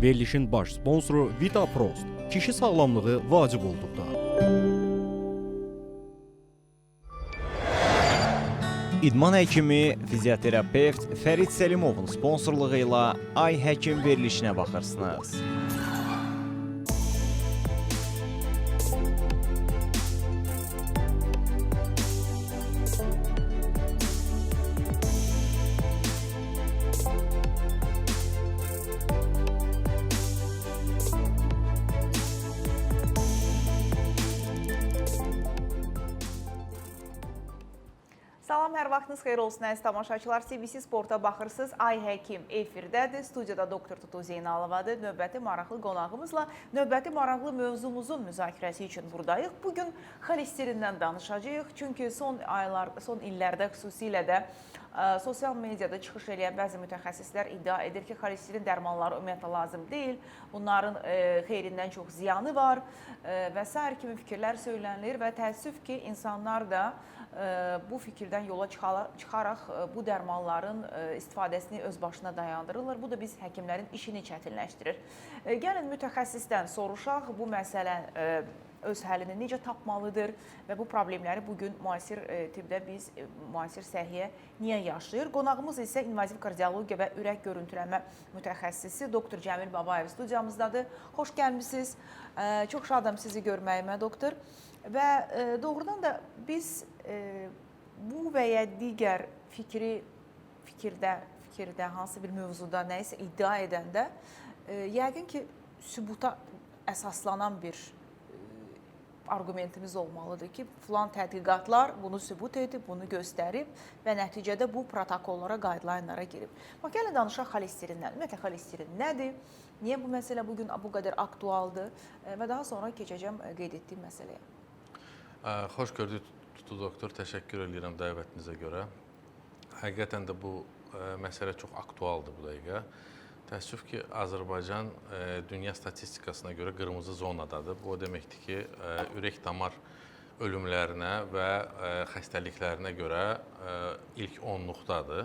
Verilişin baş sponsoru Vita Prost. Kişi sağlamlığı vacib olduqda. İdman həkimi, fizioterapevt Fərid Selimovun sponsorluğu ilə Ay Həkim verilişinə baxırsınız. Salam, hər vaxtınız xeyir olsun əziz tamaşaçılar. CBC Sporta baxırsınız. Ay Həkim efirdədir. Studiyada doktor Tutu Zeynalovadır. Növbəti maraqlı qonağımızla növbəti maraqlı mövzumuzun müzakirəsi üçün buradayıq. Bugün xolesterindən danışacağıq. Çünki son illərdə xüsusilə də sosial mediada çıxış edən bəzi mütəxəssislər iddia edir ki, xolesterin dərmanları ümumiyyətlə lazım deyil. Bunların xeyrindən çox ziyanı var və s. kimi fikirlər söylənilir və təəssüf ki, insanlar da bu fikirdən yola çıxaraq bu dərmanların istifadəsini öz başına dayandırırlar. Bu da biz həkimlərin işini çətinləşdirir. Gəlin mütəxəssisdən soruşaq, bu məsələ öz həllini necə tapmalıdır və bu problemləri bugün müasir tibbdə biz, müasir səhiyyə niyə yaşayır? Qonağımız isə invaziv kardiologiya və ürək görüntülənmə mütəxəssisi doktor Cəmil Babayev studiyamızdadır. Xoş gəlmişsiniz. Çox şadam sizi görməyimə, doktor. Və doğrudan da biz bu və ya digər fikirdə, hansı bir mövzuda nəyisə iddia edəndə yəqin ki, sübuta əsaslanan bir argumentimiz olmalıdır ki, filan tədqiqatlar bunu sübut edib, bunu göstərib və nəticədə bu protokollara, qaydalaynlara girib. Bax, gəlin danışaq xolesterindən. Ümumiyyətlə, xolesterin nədir? Niyə bu məsələ bugün bu qədər aktualdır? Və daha sonra keçəcəm qeyd etdiyim məsələyə. Xoş gördük Tutu doktor, təşəkkür edirəm dəvətinizə görə. Həqiqətən də bu məsələ çox aktualdır bu dəqiqə. Təəssüf ki, Azərbaycan dünya statistikasına görə qırmızı zonadadır. Bu o deməkdir ki, ürək damar ölümlərinə və xəstəliklərinə görə ilk 10-luqdadır.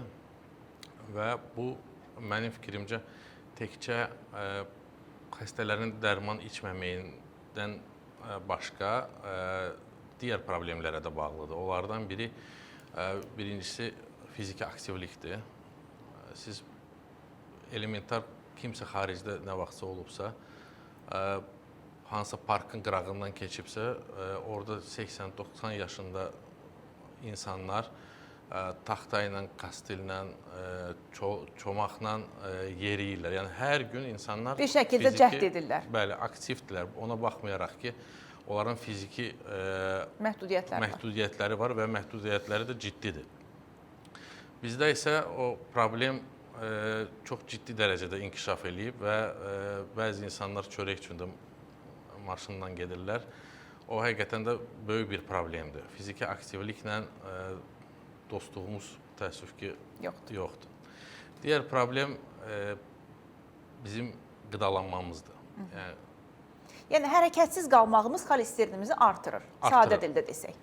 Və bu, mənim fikrimcə, təkcə xəstələrin dərman içməməyindən başqa digər problemlərə də bağlıdır. Onlardan biri, birincisi fiziki aktivlikdir. Siz elementar kimsə xaricdə nə vaxtsa olubsa, hansısa parkın qırağından keçibsə, orada 80-90 yaşında insanlar taxta ilə, kastillə, çomaqla yeriyirlər. Yəni, hər gün insanlar bir şəkildə cəhd edirlər. Bəli, aktivdirlər. Ona baxmayaraq ki, onların fiziki məhdudiyyətləri var və məhdudiyyətləri də ciddidir. Bizdə isə o problem çox ciddi dərəcədə inkişaf eləyib və bəzi insanlar çörək üçün də maşından gedirlər. O, həqiqətən də böyük bir problemdir. Fiziki aktivliklə dostluğumuz təəssüf ki, yoxdur. Digər problem bizim qidalanmamızdır. Yəni, hərəkətsiz qalmağımız xolesterinimizi artırır, sadə dildə desək.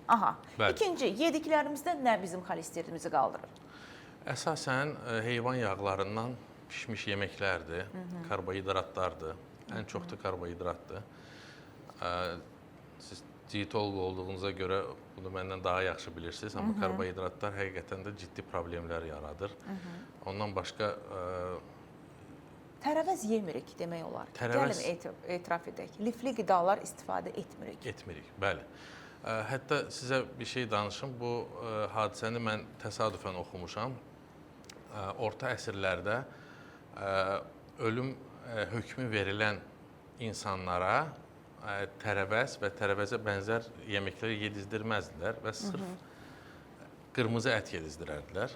İkinci, yediklərimizdə nə bizim xolesterinimizi qaldırır? Əsasən, heyvan yağlarından pişmiş yeməklərdir, karbohidratlardır. Ən çox da karbohidratdır. Siz diyetolog olduğunuza görə bunu məndən daha yaxşı bilirsiniz, amma karbohidratlar həqiqətən də ciddi problemlər yaradır. Ondan başqa tərəvəz yemirik demək olar. Gəlin etiraf edək. Lifli qidalar istifadə etmirik. Etmirik, bəli. Hətta sizə bir şey danışım. Bu hadisəni mən təsadüfən oxumuşam. Orta əsrlərdə ölüm hökmü verilən insanlara tərəvəz və tərəvəzə bənzər yeməkləri yedizdirməzdilər və sırf qırmızı ət yedizdirərdilər.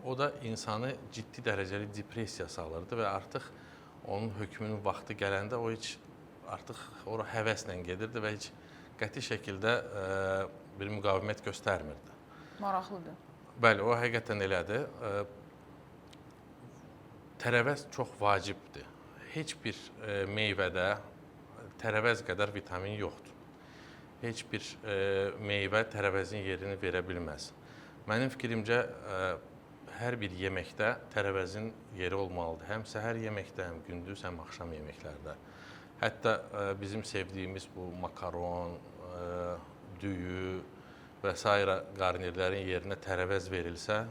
O da insanı ciddi dərəcəli depressiya salırdı və artıq onun hökmünün vaxtı gələndə o heç artıq ora həvəslə gedirdi və heç qəti şəkildə bir müqavimət göstərmirdi. Maraqlıdır. Bəli, o həqiqətən elədir. Tərəvəz çox vacibdir. Heç bir meyvədə tərəvəz qədər vitamin yoxdur. Heç bir meyvə tərəvəzin yerini verə bilməz. Mənim fikrimcə, hər bir yeməkdə tərəvəzin yeri olmalıdır. Həm səhər yeməkdə, həm gündüz, həm axşam yeməklərdə. Hətta bizim sevdiyimiz bu makaron, düyü və s. qarnirlərin yerinə tərəvəz verilsə,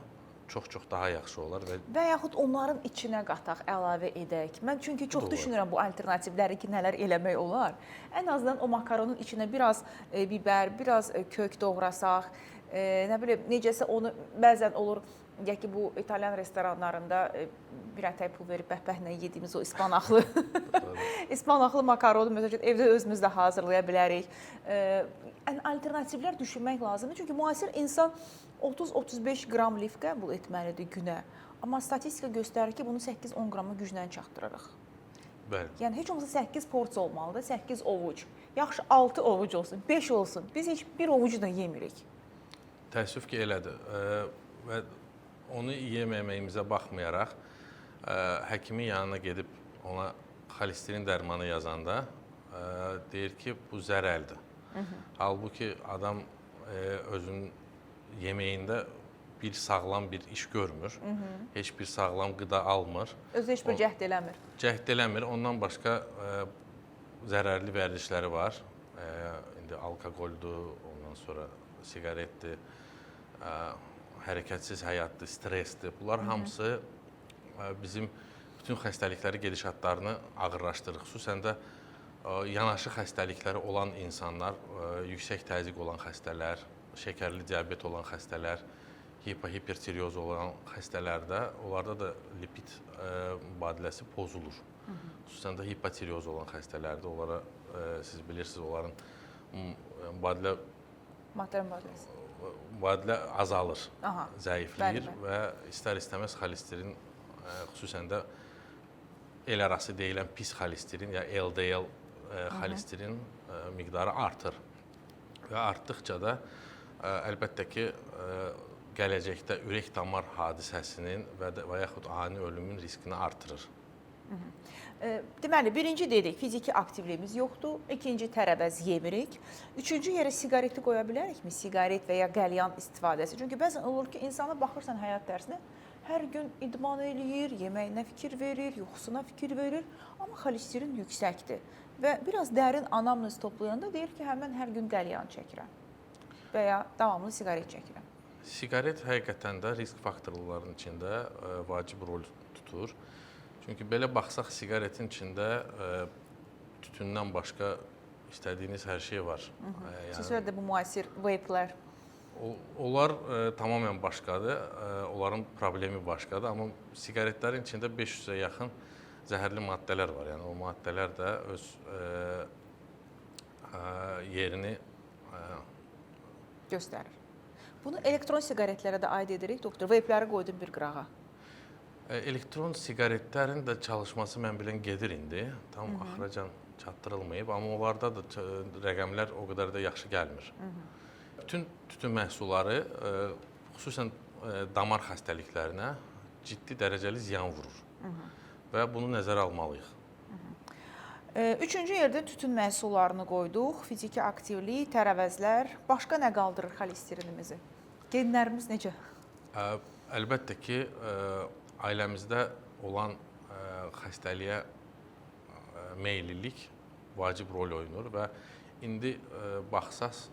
çox-çox daha yaxşı olar. Və yaxud onların içinə qataq, əlavə edək. Mən çünki çox düşünürəm bu alternativləri ki, nələr eləmək olar. Ən azından o makaronun içinə biraz bibər, biraz kök doğrasaq, nə bilim, necəsə onu bəzən olur, ya ki, bu İtalyan restoranlarında bir ətək pul verib bəhbəhlə yediyimiz o ispanaqlı ispanaqlı makaronu məsələn evdə özümüz də hazırlaya bilərik. Alternativlər düşünmək lazımdır. Çünki müasir insan 30-35 qram lif qəbul etməlidir günə. Amma statistika göstərir ki, bunu 8-10 qrama güclə çatdırırıq. Bəli. Yəni, heç olmasa 8 porsiya olmalıdır, 8 ovuc. Yaxşı, 6 ovuc olsun, 5 olsun. Biz heç bir ovucu da yemirik. Təəssüf ki, elədir. Və onu yeməyimizə baxmayaraq, həkimin yanına gedib ona xolesterin dərmanı yazanda deyir ki, bu zərərlidir. Halbuki adam özünün yeməyində bir sağlam bir iş görmür, heç bir sağlam qida almır. Özü heç bir cəhd eləmir. Cəhd eləmir, ondan başqa zərərli vərdişləri var. İndi alkoqoldur, ondan sonra siqaretdir, hərəkətsiz həyatdır, stressdir. Bunlar hamısı bizim bütün xəstəlikləri gedişatlarını ağırlaşdırır. Xüsusən də yanaşı xəstəlikləri olan insanlar, yüksək təzyiq olan xəstələr, şəkərli diabet olan xəstələr, hipertiroz olan xəstələrdə, onlarda da lipid mübadiləsi pozulur. Xüsusən də hipertiroz olan xəstələrdə, onlara siz bilirsiniz, onların mübadilə azalır, zəifləyir və istər-istəməz xolesterin, xüsusən də el arası deyilən pis xolesterin, ya LDL xolesterin miqdarı artır. Və artdıqca da əlbəttə ki, gələcəkdə ürək damar hadisəsinin və yaxud ani ölümün riskini artırır. Deməli, birinci dedik, fiziki aktivliyimiz yoxdur, ikinci tərəvəz yemirik, üçüncü yerə siqareti qoya bilərikmi? Siqaret və ya qəlyan istifadəsi. Çünki bəzən olur ki, insana baxırsan həyat dərsinə, hər gün idman eləyir, yeməyinə fikir verir, yuxusuna fikir verir, amma xolesterin yüksəkdir. Və biraz dərin anamnez toplayanda deyir ki, mən hər gün qəlyan çəkirəm və ya davamlı siqaret çəkirəm. Siqaret həqiqətən də risk faktorlarının içində vacib rol tutur. Çünki belə baxsaq, siqaretin içində tütündən başqa istədiyiniz hər şey var. Siz söylədə bu müasir vaplər. Onlar tamamilə başqadır, onların problemi başqadır. Amma siqaretlərin içində 500-ə yaxın zəhərli maddələr var. Yəni o maddələr də öz yerini göstərir. Bunu elektron siqaretlərə də aid edirik, doktor. Vapləri qoydum bir qırağa. Elektron siqaretlərin də çalışması mən bilən gedir indi. Tam axıracan çatdırılmayıb, amma onlarda da rəqəmlər o qədər də yaxşı gəlmir. Bütün tütün məhsulları, xüsusən damar xəstəliklərinə ciddi dərəcəli ziyan vurur və bunu nəzərə almalıyıq. Üçüncü yerdə tütün məhsullarını qoyduq, fiziki aktivlik, tərəvəzlər. Başqa nə qaldırır xolesterinimizi? Genlərimiz necə? Əlbəttə ki, ailəmizdə olan xəstəliyə meyillilik vacib rol oynayır və indi baxsaq,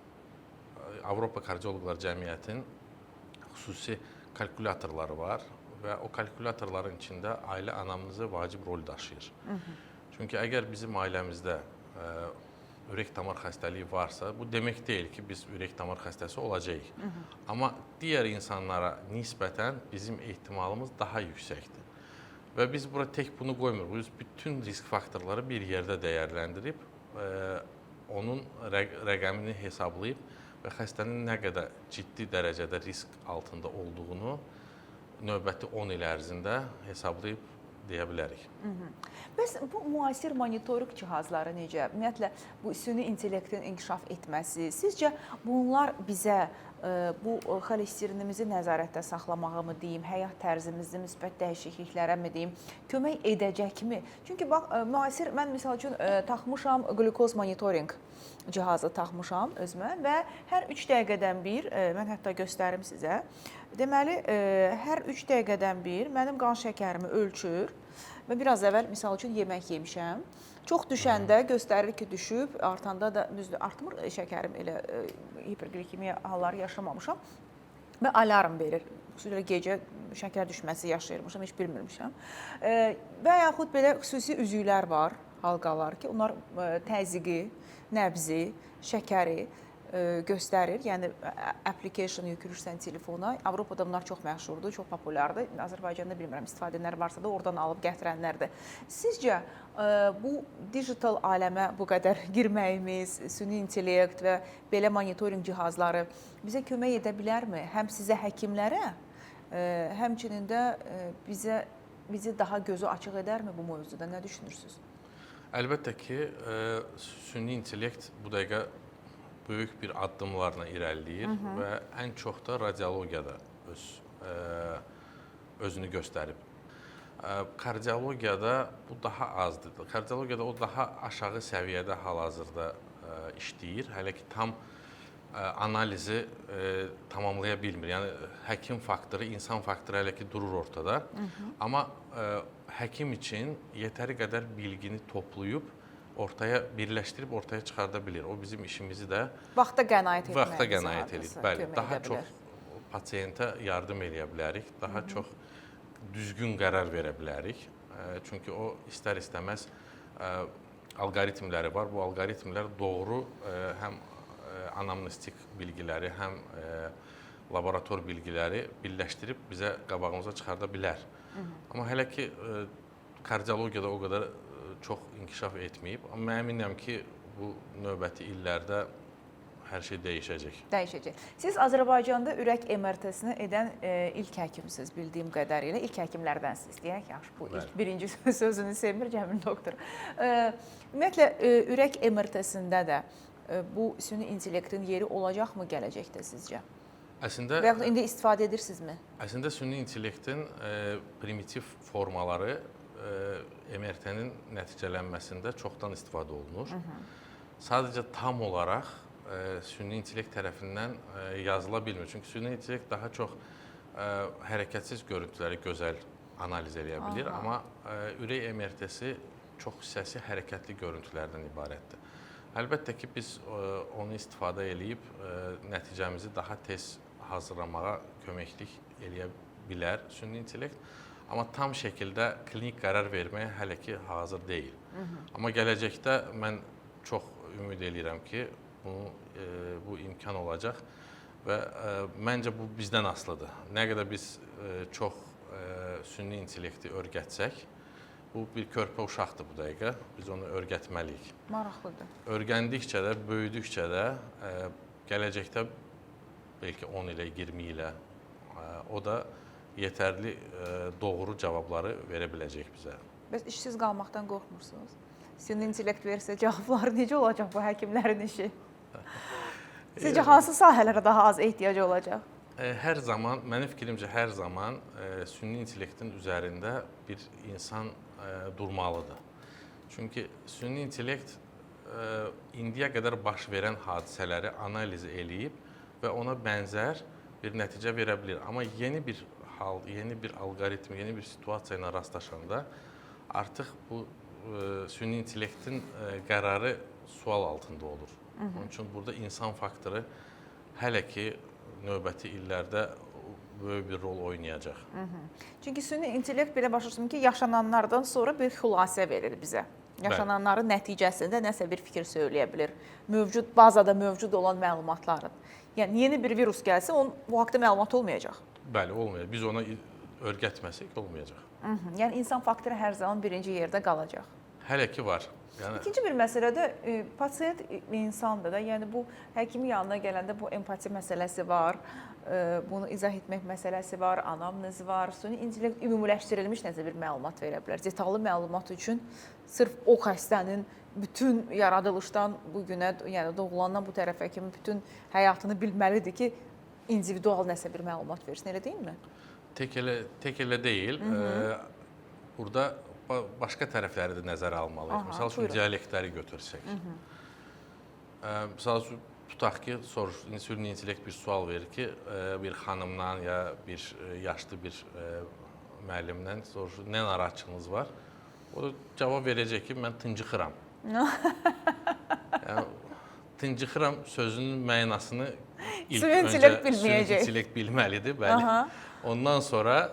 Avropa Kardioloqlar Cəmiyyətinin xüsusi kalkulyatorları var və o kalkulyatorların içində ailə anamnezi vacib rol daşıyır. Çünki əgər bizim ailəmizdə ürək damar xəstəliyi varsa, bu demək deyil ki, biz ürək damar xəstəsi olacağıq. Amma digər insanlara nisbətən bizim ehtimalımız daha yüksəkdir. Və biz bura tək bunu qoymuruq. Biz bütün risk faktorları bir yerdə dəyərləndirib, onun rəqəmini hesablayıb və xəstənin nə qədər ciddi dərəcədə risk altında olduğunu növbəti 10 il ərzində hesablayıb deyə bilərik. Bəs bu müasir monitorik cihazları necə? Ümumiyyətlə, bu süni intellektin inkişaf etməsi, sizcə bunlar bizə bu xolesterinimizi nəzarətdə saxlamağı mı deyim, həyat tərzimizdə müsbət dəyişikliklərə mi deyim, kömək edəcəkmi? Çünki bax, müasir, mən misal üçün taxmışam glukoz monitoring cihazı taxmışam özümə və hər 3 dəqiqədən bir, mən hətta göstərim sizə, deməli, hər 3 dəqiqədən bir mənim qan şəkərimi ölçür və biraz əvvəl misal üçün yemək yemişəm. Çox düşəndə göstərir ki, düşüb, artanda da düzdür, artmır şəkərim, elə hiperglikemiya halları yaşamamışam və alarm verir. Xüsusilə gecə şəkər düşməsi yaşayırmışam, heç bilmirmişəm. Və yaxud belə xüsusi üzüklər var, halqalar ki, onlar təzyiqi, nəbzi, şəkəri göstərir. Yəni application yüklürsən telefona. Avropada bunlar çox məşhurdur, çox populyardır. Azərbaycanda bilmirəm, istifadə edənlər varsa da oradan alıb gətirənlərdir. Sizcə bu digital aləmə bu qədər girməyimiz, süni intellekt və belə monitoring cihazları bizə kömək edə bilərmi? Həm sizə həkimlərə, həmçinin də bizi daha gözü açıq edərmi bu mövzuda? Nə düşünürsünüz? Əlbəttə ki, süni intellekt bu dəqiqə böyük bir addımlarla irəliləyir və ən çox da radiologiyada özünü göstərib. Kardiologiyada bu daha azdır. Kardiologiyada o daha aşağı səviyyədə hal-hazırda işləyir. Hələ ki, tam analizi tamamlaya bilmir. Yəni, həkim faktoru, insan faktoru hələ ki, durur ortada. Amma həkim üçün yetəri qədər bilgini toplayıb, birləşdirib ortaya çıxarda bilir. O bizim işimizi də vaxta qənaət edir. Bəli, daha çox pasiyentə yardım edə bilərik, daha çox düzgün qərar verə bilərik. Çünki o istər-istəməz alqoritmləri var. Bu alqoritmlər doğru həm anamnestik bilgiləri, həm laborator bilgiləri birləşdirib bizə qabağımıza çıxarda bilər. Amma hələ ki, kardiologiyada o qədər çox inkişaf etməyib. Amma mən əminəm ki, bu növbəti illərdə hər şey dəyişəcək. Dəyişəcək. Siz Azərbaycanda ürək MRT-sini edən ilk həkimsiniz, bildiyim qədərilə. İlk həkimlərdənsiniz, deyək. Yaxşı, bu ilk birinci sözünü sevmir Cəmil doktor. Ümumiyyətlə, ürək MRT-sində də bu süni intellektin yeri olacaqmı gələcəkdə sizcə? Əslində, və yaxud indi istifadə edirsinizmi? Əslində, süni intellektin primitiv formaları MRT-nin nəticələnməsində çoxdan istifadə olunur. Sadəcə tam olaraq süni intellekt tərəfindən yazıla bilmir. Çünki süni intellekt daha çox hərəkətsiz görüntüləri gözəl analiz edə bilir. Amma ürək MRT-si çox hissəsi hərəkətli görüntülərdən ibarətdir. Əlbəttə ki, biz onu istifadə edib nəticəmizi daha tez hazırlamağa köməklik edə bilər süni intellekt. Amma tam şəkildə klinik qərar verməyə hələ ki, hazır deyil. Amma gələcəkdə mən çox ümid edirəm ki, bu imkan olacaq və məncə bu bizdən asılıdır. Nə qədər biz çox süni intellekti öyrətsək, bu bir körpə uşaqdır bu dəqiqə, biz onu öyrətməliyik. Maraqlıdır. Öyrəndikcə də, böyüdükcə də gələcəkdə bəlkə 10 ilə, 20 ilə o da yetərli doğru cavabları verə biləcək bizə. Bəs işsiz qalmaqdan qorxmursunuz? Süni intellekt versə cavabları necə olacaq bu həkimlərin işi? Sizcə hansı sahələrə daha az ehtiyac olacaq? Hər zaman, mənim fikrimcə hər zaman süni intellektin üzərində bir insan durmalıdır. Çünki süni intellekt indiyə qədər baş verən hadisələri analiz eləyib və ona bənzər bir nəticə verə bilir. Amma yeni bir hal, yeni bir alqoritm, yeni bir situasiya ilə rastlaşanda artıq bu süni intellektin qərarı sual altında olur. Onun üçün burada insan faktoru hələ ki növbəti illərdə böyük bir rol oynayacaq. Çünki süni intellekt belə başa düşdüm ki, yaşananlardan sonra bir xülasə verir bizə. Yaşananların nəticəsində nəsə bir fikir söyləyə bilir. Bazada mövcud olan məlumatların. Yəni, yeni bir virus gəlsə, onun bu haqda məlumat olmayacaq. Bəli, olmayacaq. Biz ona öyrətməsək olmayacaq. Yəni, insan faktoru hər zaman birinci yerdə qalacaq. Hələ ki var. İkinci bir məsələ də pasiyent insandır da. Yəni, bu həkimin yanına gələndə bu empati məsələsi var, bunu izah etmək məsələsi var, anamnez var, süni intellekt ümumiləşdirilmiş nəsə bir məlumat verə bilər. Detallı məlumat üçün sırf o xəstənin bütün yaradılışdan bu günə, yəni doğulandan bu tərəfə kimi bütün həyatını bilməlidir ki, individual nəsə bir məlumat versin, elə deyilmi? Tək elə deyil. Burada başqa tərəfləri də nəzərə almalıyıq. Məsəl üçün, dialektləri götürsək. Məsəl üçün, tutaq ki, süni intellekt bir sual verir ki, bir xanımdan ya bir yaşlı bir müəllimdən soruşur, nə narahatçılığınız var? O da cavab verəcək ki, mən tıncıxıram. Yəni, tıncıxıram sözünün mənasını süni intellekt bilməlidir. Ondan sonra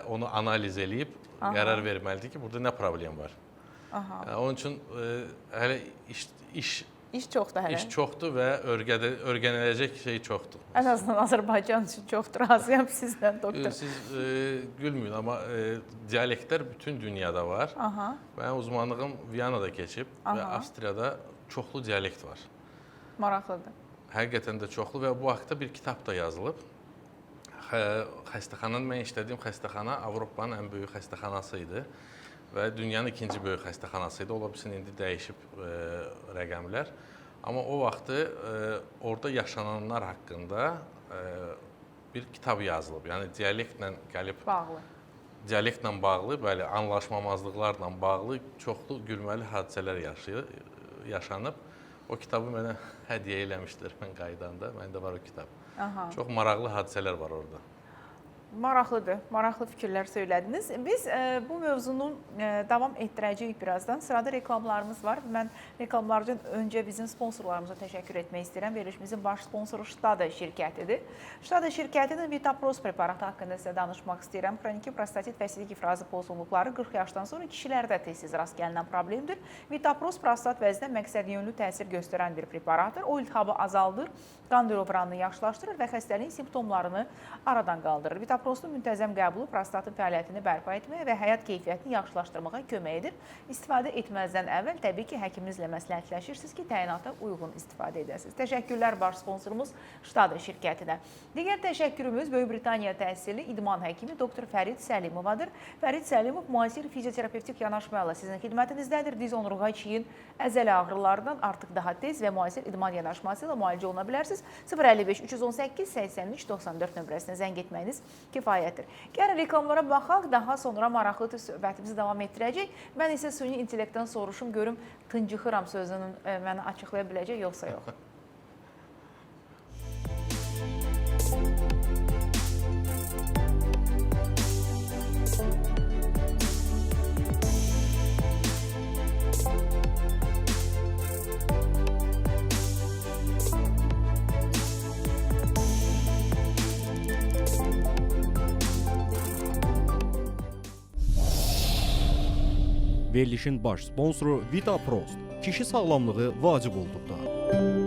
onu analiz eləyib qərar verməlidir ki, burada nə problem var. Onun üçün hələ İş çoxdur hələ. İş çoxdur və öyrəniləcək şey çoxdur. Ən azından Azərbaycan üçün çoxdur. Razıyam sizlə, doktor. Siz gülməyin, amma dialektlər bütün dünyada var. Mənim uzmanlığım Viyanada keçib və Avstriyada çoxlu dialekt var. Maraqlıdır. Həqiqətən də çoxlu və bu haqda bir kitab da yazılıb. Xəstəxananın, mən işlədiyim xəstəxana Avropanın ən böyük xəstəxanası idi. Və dünyanın ikinci böyük xəstəxanası idi. Ola bilsin, indi dəyişib rəqəmlər. Amma o vaxtı orada yaşananlar haqqında bir kitab yazılıb. Yəni, dialektlə bağlı, bəli, anlaşmamazlıqlarla bağlı çoxlu gülməli hadisələr yaşanıb. O kitabı mənə hədiyyə eləmişdir mən qaydanda. Məndə var o kitab. Çox maraqlı hadisələr var orada. Maraqlıdır, maraqlı fikirlər söylədiniz. Biz bu mövzunu davam etdirəcəyik birazdan. Sırada reklamlarımız var. Mən reklamlardan öncə bizim sponsorlarımıza təşəkkür etmək istəyirəm. Verilişimizin baş sponsoru Ştada şirkətidir. Ştada şirkətinin Vitapros preparatı haqqında sizə danışmaq istəyirəm. Xroniki prostatit və sidik ifrazı pozğunluqları 40 yaşdan sonra kişilərdə tez-tez rast gəlinən problemdir. Vitapros prostat vəzinə məqsədyönlü təsir göstərən bir preparattır. O iltihabı azaldır, qan dövranını yaxşılaşdırır və xəstəliyin simptomlarını aradan qaldırır. Vitapros-un müntəzəm qəbulu prostatın fəaliyyətini bərpa etməyə və həyat keyfiyyətini yaxşılaşdırmağa kömək edir. İstifadə etməzdən əvvəl təbii ki, həkiminizlə məsləhətləşirsiniz ki, təyinata uyğun istifadə edəsiniz. Təşəkkürlər baş sponsorumuz Ştada şirkətinə. Digər təşəkkürümüz Böyük Britaniya təhsilli idman həkimi doktor Fərid Səlimovadır. Fərid Səlimov müasir fizioterapevtik yanaşmayla sizin xidmətinizdədir. Diz onurğa, çiyin, əzələ ağrılarından artıq daha tez və müasir idman yanaşması ilə müalicə oluna bilərsiniz. 055 318 83 94 nömrəsinə zəng etməyiniz kifayətdir. Gəlin reklamlara baxaq, daha sonra maraqlı söhbətimizi davam etdirəcək. Mən isə süni intellektdən soruşum, görüm tıncıxıram sözünün məni açıqlaya biləcək, yoxsa yox. Verilişin baş sponsoru Vita Prost. Kişi sağlamlığı vacib olduqda.